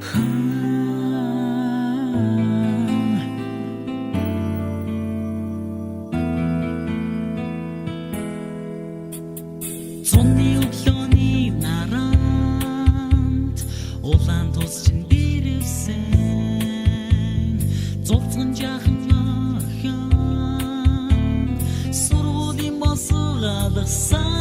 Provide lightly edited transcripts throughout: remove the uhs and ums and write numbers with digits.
Зуны өглөөний наранд улаан тус чин дэрвсэн зулцган жаахан охин сургуулийн босоо алгасан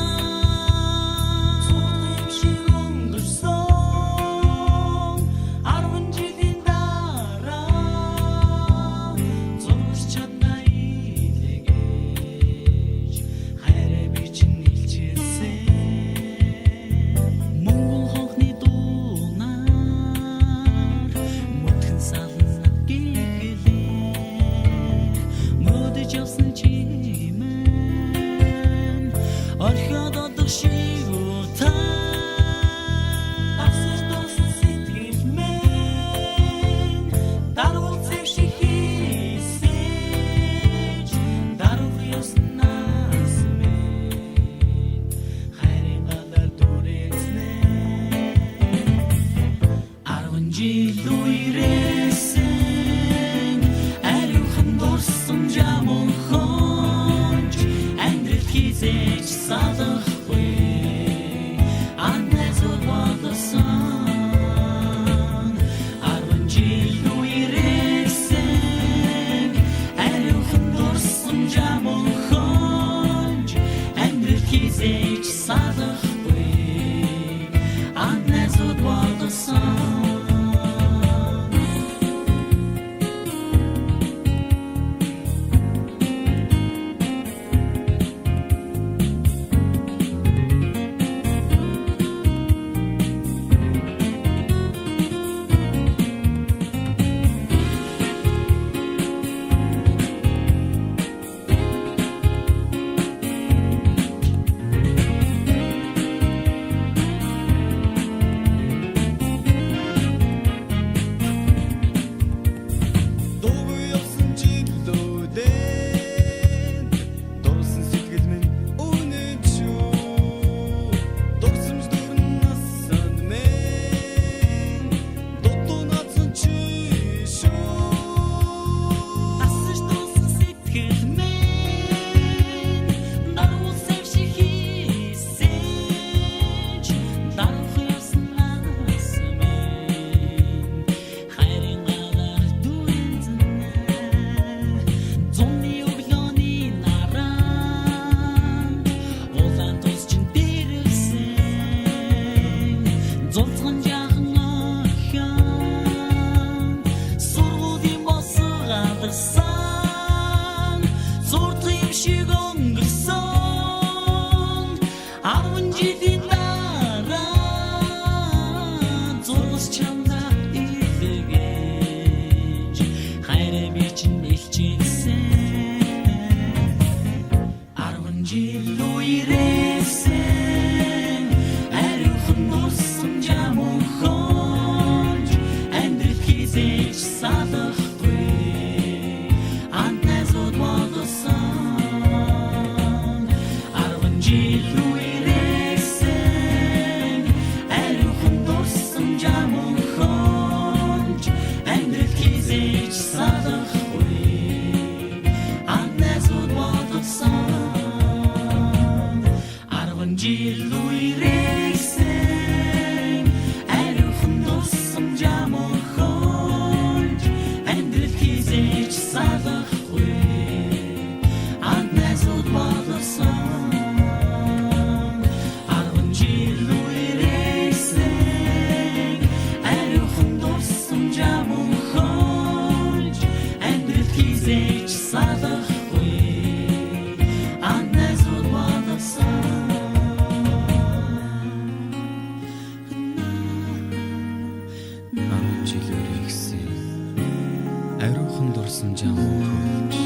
Ариухан дурсан жамуу хөвж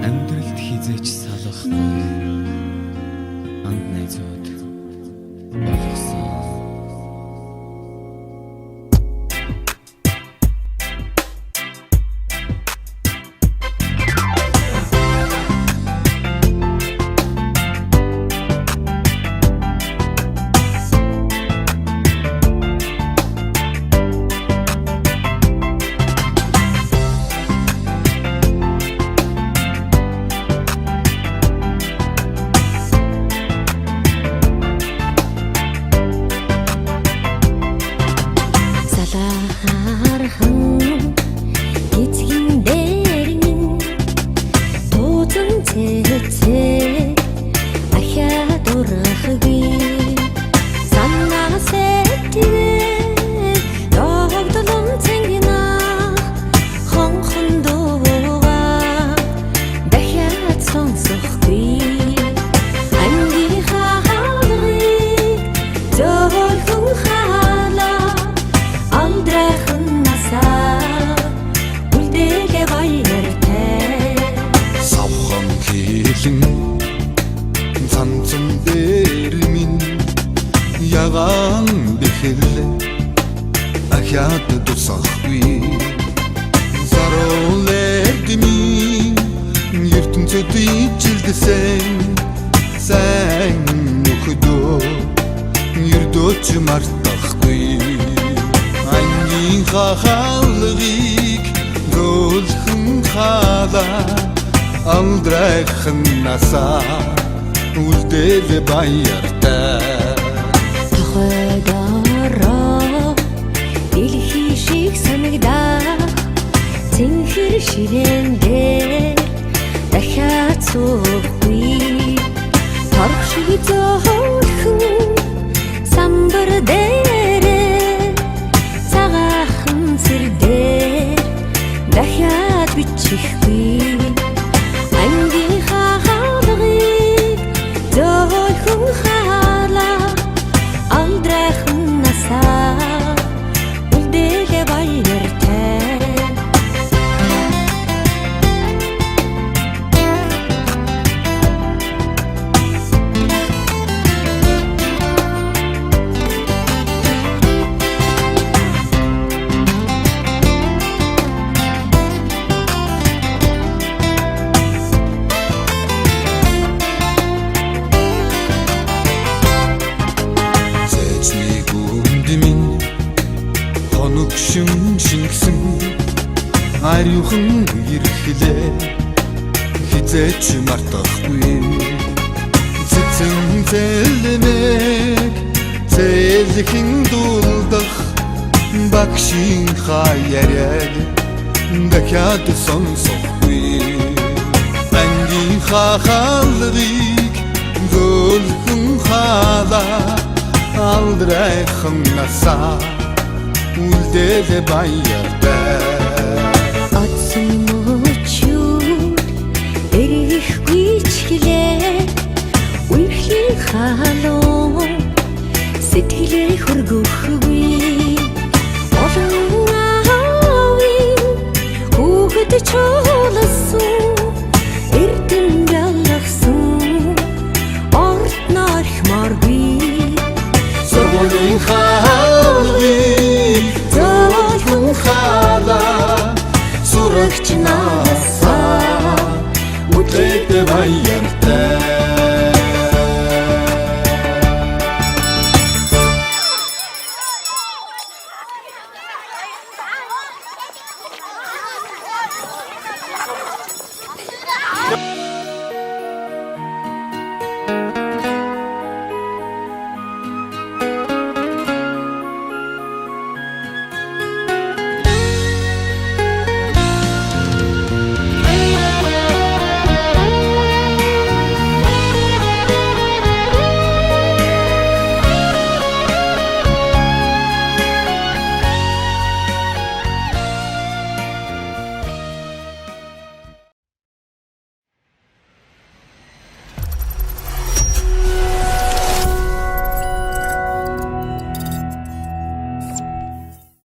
амьдралд хизээч салахгүй анд найзууд болгосон. дахиад дусахгүй зарол эрдмийн ертөнцөд ижилдсэн сайн нөхөдөө ердөөч мартахгүй ангийн хахалгыг зөөлхөн халаа амдрайхан насаа үлдэл баяртай тохойдороо дэлхий шиг санагдах цэнхэр ширээн дээр дахиад суухгүй торх шиг зөөлхөн самбар дээрээ цагаахан сэр дээр дахиад бичихгүй ангийн хахалгыг зөөлхөн халаа амдрайхан насаа үлдэл баяртай хоногшин шингсэн ариухан ирэхлээ хизээч мартахгүй цэцэн зэлмэг зэлхэн дулдах багшин хаяад дахиад сонсохгүй ангийн хахалгыг зөөлхөн халаа алдрайхан насаа үлдэл баяртай Атсан мөчүүд эрэхгүй чиглээ үерхлийн халуун сэтгэлээ хөргөхгүй олон аавын хүүхэд чуулсан эрдэн ялгсан орт нархмаргүй сургуулийн хаалгыг зөөлхөн халаа сурагч насаа үлдээд баяр